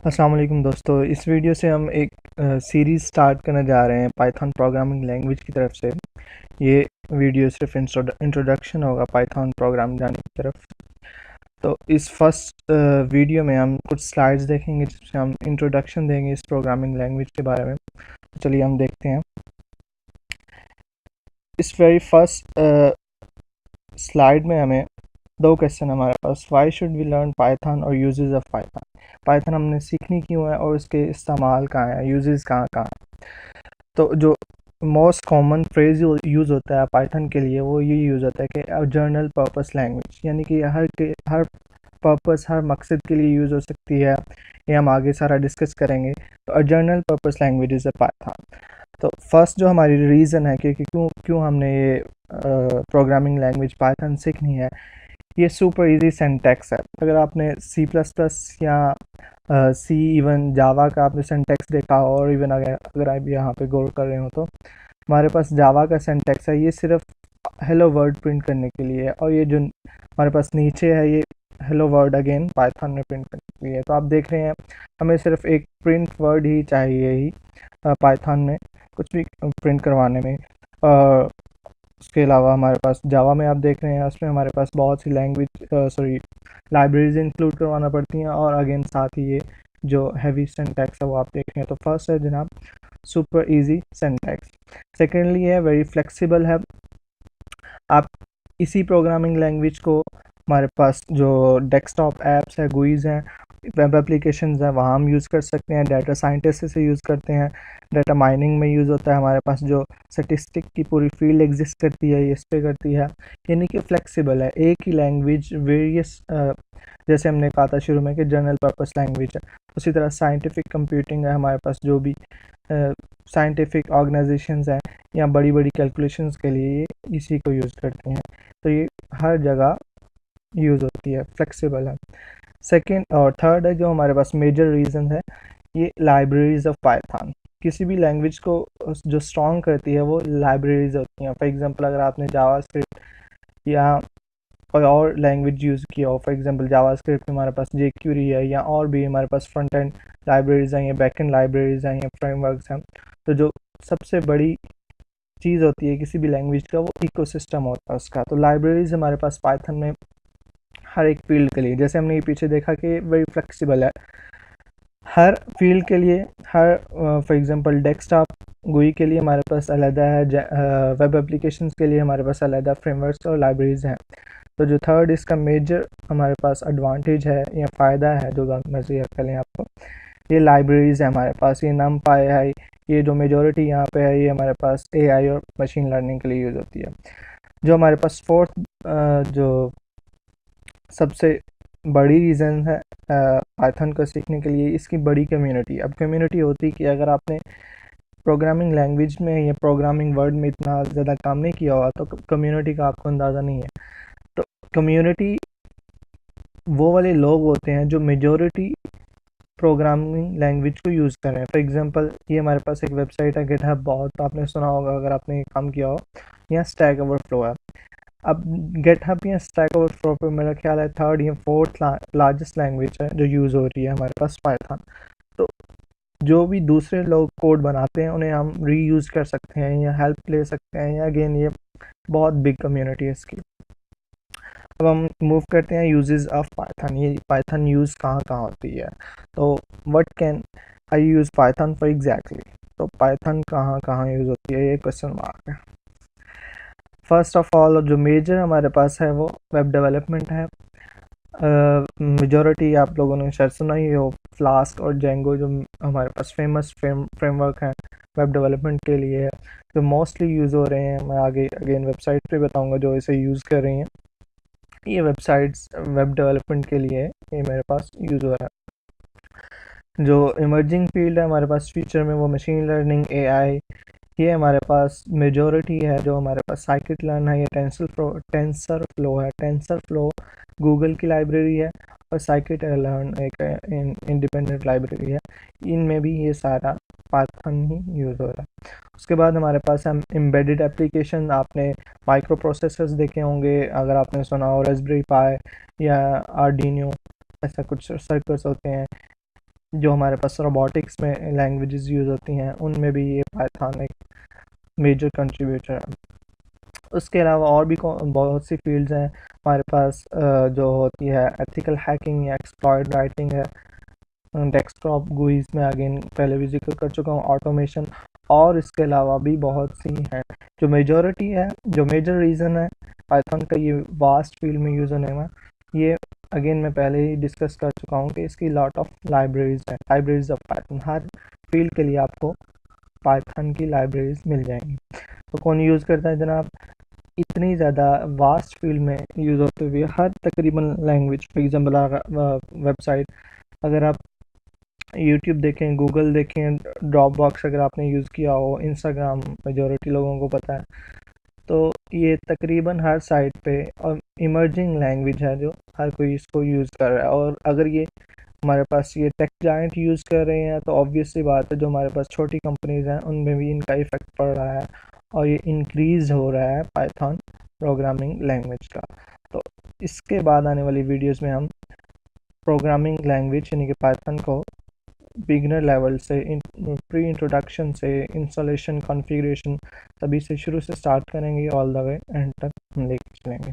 अस्सलाम वालेकुम दोस्तों। इस वीडियो से हम एक सीरीज़ स्टार्ट करने जा रहे हैं पाइथन प्रोग्रामिंग लैंग्वेज की तरफ से। ये वीडियो सिर्फ इंट्रोडक्शन होगा पाइथन प्रोग्राम जाने की तरफ। तो इस फर्स्ट वीडियो में हम कुछ स्लाइड्स देखेंगे जिसमें हम इंट्रोडक्शन देंगे इस प्रोग्रामिंग लैंग्वेज के बारे में। तो चलिए हम देखते हैं। इस वेरी फर्स्ट स्लाइड में हमें दो क्वेश्चन हमारे पास, why should we learn Python और यूजेस ऑफ पाइथन। पाइथन हमने सीखनी क्यों है और उसके इस्तेमाल कहाँ है, यूजेस कहाँ कहाँ है। तो जो मोस्ट कॉमन फ्रेज यूज़ होता है पाइथन के लिए वो ये यूज़ होता है कि जर्नल पर्पस लैंग्वेज, यानी कि हर पर्पस, हर मकसद के लिए यूज़ हो सकती है। ये हम आगे सारा डिस्कस करेंगे। तो journal purpose language is a Python. तो फर्स्ट जो हमारी रीज़न है कि क्यों क्यों हमने ये प्रोग्रामिंग लैंग्वेज पाइथन सीखनी है, ये सुपर इजी सिंटैक्स है। अगर आपने सी प्लस प्लस या सी इवन जावा का आपने सिंटैक्स देखा हो, और इवन अगर आप यहाँ पे गौर कर रहे हो तो हमारे पास जावा का सिंटैक्स है, ये सिर्फ हेलो वर्ड प्रिंट करने के लिए है। और ये जो हमारे पास नीचे है ये हेलो वर्ड अगेन पाइथन में प्रिंट करने के लिए है। तो आप देख रहे हैं हमें सिर्फ एक प्रिंट वर्ड ही चाहिए ही पाइथन में कुछ भी प्रिंट करवाने में। उसके अलावा हमारे पास जावा में आप देख रहे हैं उसमें हमारे पास बहुत सी लाइब्रेरीज इंक्लूड करवाना पड़ती हैं। और अगेन साथ ही ये जो हैवी सिंटैक्स है वो आप देख रहे हैं। तो फर्स्ट है जनाब सुपर इजी सिंटैक्स। सेकेंडली है वेरी फ्लेक्सिबल है। आप इसी प्रोग्रामिंग लैंग्वेज को हमारे पास जो डेस्कटॉप ऐप्स है, गुईज हैं, वेब एप्लीकेशंस हैं, वहाँ हम यूज़ कर सकते हैं। डाटा साइंटिस्ट से यूज़ करते हैं, डाटा माइनिंग में यूज़ होता है। हमारे पास जो स्टैटिस्टिक की पूरी फील्ड एग्जिस्ट करती है ये इस पे करती है। यानी कि फ्लेक्सिबल है, एक ही लैंग्वेज वेरियस, जैसे हमने कहा था शुरू में कि जनरल पर्पस लैंग्वेज है, उसी तरह साइंटिफिक कंप्यूटिंग है हमारे पास, जो भी साइंटिफिक ऑर्गेनाइजेशंस हैं या बड़ी बड़ी कैलकुलेशंस के लिए ये इसी को यूज़ करते हैं। तो ये हर जगह यूज़ होती है, फ्लेक्सिबल है। सेकेंड और थर्ड है जो हमारे पास मेजर रीज़न है, ये लाइब्रेरीज ऑफ पाइथन। किसी भी लैंग्वेज को जो स्ट्रॉन्ग करती है वो लाइब्रेरीज होती हैं। फॉर एग्जांपल अगर आपने जावा स्क्रिप्ट या कोई और लैंग्वेज यूज़ किया हो, फॉर एग्जांपल जावा स्क्रिप्ट में हमारे पास जेक्यूरी है या और भी हमारे पास फ्रंट एंड लाइब्रेरीज हैं या बैक एंड लाइब्रेरीज हैं या फ्रेमवर्क्स हैं, तो जो सबसे बड़ी चीज़ होती है किसी भी लैंग्वेज का वो इकोसिस्टम होता है उसका। तो लाइब्रेरीज हमारे पास पाइथन में हर एक फील्ड के लिए, जैसे हमने ये पीछे देखा कि वेरी फ्लेक्सिबल है हर फील्ड के लिए। हर फॉर एग्जांपल डेस्कटॉप गुई के लिए हमारे पास अलग है, वेब एप्लीकेशंस के लिए हमारे पास अलग फ्रेमवर्क्स और लाइब्रेरीज हैं। तो जो थर्ड इसका मेजर हमारे पास एडवांटेज है या फ़ायदा है, जो मर्जी करें आपको, ये लाइब्रेरीज है हमारे पास। ये नम पाई है, ये जो मेजोरिटी यहाँ पे है ये हमारे पास एआई और मशीन लर्निंग के लिए यूज़ होती है। जो हमारे पास फोर्थ जो सबसे बड़ी रीज़न है पाइथन को सीखने के लिए, इसकी बड़ी कम्युनिटी। अब कम्युनिटी होती कि अगर आपने प्रोग्रामिंग लैंग्वेज में या प्रोग्रामिंग वर्ड में इतना ज़्यादा काम नहीं किया हुआ तो कम्युनिटी का आपको अंदाज़ा नहीं है। तो कम्युनिटी वो वाले लोग होते हैं जो मेजॉरिटी प्रोग्रामिंग लैंग्वेज को यूज़ कर रहे हैं। फॉर एग्जांपल ये हमारे पास एक वेबसाइट है गिटहब, बहुत आपने सुना होगा अगर आपने काम किया हो, या स्टैक ओवरफ्लो है। अब गिटहब या स्टैक ओवरफ्लो पे मेरा ख्याल है थर्ड या फोर्थ लार्जेस्ट लैंग्वेज है जो यूज़ हो रही है हमारे पास पाइथन। तो जो भी दूसरे लोग कोड बनाते हैं उन्हें हम रीयूज़ कर सकते हैं या हेल्प ले सकते हैं, या अगेन ये बहुत बिग कम्युनिटी है इसकी। अब हम मूव करते हैं यूजेस ऑफ पाइथन। ये पाइथन यूज़ कहाँ कहाँ होती है, तो what can I use Python for exactly. तो पाइथन कहाँ कहाँ यूज़ होती है, ये क्वेश्चन मार्क है। फर्स्ट ऑफ ऑल जो मेजर हमारे पास है वो वेब डेवलपमेंट है। मेजॉरिटी आप लोगों ने शायद सुना ही हो, फ्लास्क और जेंगो जो हमारे पास फेमस फ्रेमवर्क हैं वेब डेवलपमेंट के लिए है, जो मोस्टली यूज़ हो रहे हैं। मैं आगे अगेन वेबसाइट पे बताऊंगा जो इसे यूज़ कर रही हैं। ये वेबसाइट्स वेब डेवलपमेंट के लिए ये मेरे पास यूज़ हो रहा है। जो इमर्जिंग फील्ड है हमारे पास फ्यूचर में वो मशीन लर्निंग, एआई, ये हमारे पास मेजॉरिटी है। जो हमारे पास साइकिट लर्न है, ये टेंसर फ्लो है। टेंसर फ्लो गूगल की लाइब्रेरी है और साइकिट लर्न एक इंडिपेंडेंट लाइब्रेरी है। इनमें भी ये सारा पाइथन ही यूज़ हो रहा है। उसके बाद हमारे पास हम एम्बेडेड एप्लीकेशन, आपने माइक्रो प्रोसेसर्स देखे होंगे, अगर आपने सुना हो रेस्पबेरी पाई या आर्डिनो, ऐसा कुछ सर्किट्स होते हैं। जो हमारे पास रोबोटिक्स में लैंग्वेजेस यूज़ होती हैं उनमें भी ये पाइथन एक मेजर कंट्रीब्यूटर है। उसके अलावा और भी बहुत सी फील्ड्स हैं हमारे पास, जो होती है एथिकल हैकिंग या एक्सप्लॉइट राइटिंग है, डेस्कटॉप गुइज में अगेन पहले भी जिक्र कर चुका हूँ, ऑटोमेशन, और इसके अलावा भी बहुत सी हैं। जो मेजॉरिटी है, जो मेजर रीज़न है पाइथन का ये वास्ट फील्ड में यूज़ होने में, ये अगेन मैं पहले ही डिस्कस कर चुका हूँ कि इसकी लॉट ऑफ लाइब्रेरीज हैं, libraries of Python. Her field के लिए आपको पाइथन की लाइब्रेरीज मिल जाएंगी। तो कौन यूज़ करता है जनाब? इतनी ज़्यादा वास्ट फील्ड में यूज़ होते हुए हर तकरीबन लैंग्वेज, फॉर एग्जांपल वेबसाइट, अगर आप यूट्यूब देखें, गूगल देखें, ड्रॉप बॉक्स अगर आपने यूज़ किया हो, इंस्टाग्राम मेजॉरिटी लोगों को पता है, तो ये तकरीबन हर साइट पे और इमर्जिंग लैंग्वेज है जो हर कोई इसको यूज़ कर रहा है। और अगर ये हमारे पास ये टेक जायंट यूज़ कर रहे हैं तो ऑब्वियस सी बात है जो हमारे पास छोटी कंपनीज़ हैं उनमें भी इनका इफ़ेक्ट पड़ रहा है और ये इंक्रीज़ हो रहा है पाइथन प्रोग्रामिंग लैंग्वेज का। तो इसके बाद आने वाली वीडियोस में हम प्रोग्रामिंग लैंग्वेज यानी कि पाइथन को बिगनर लेवल से, प्री इंट्रोडक्शन से, इंस्टॉलेशन, कॉन्फ़िगरेशन सभी से शुरू से स्टार्ट करेंगे, ऑल द वे एंड तक हम लेके चलेंगे।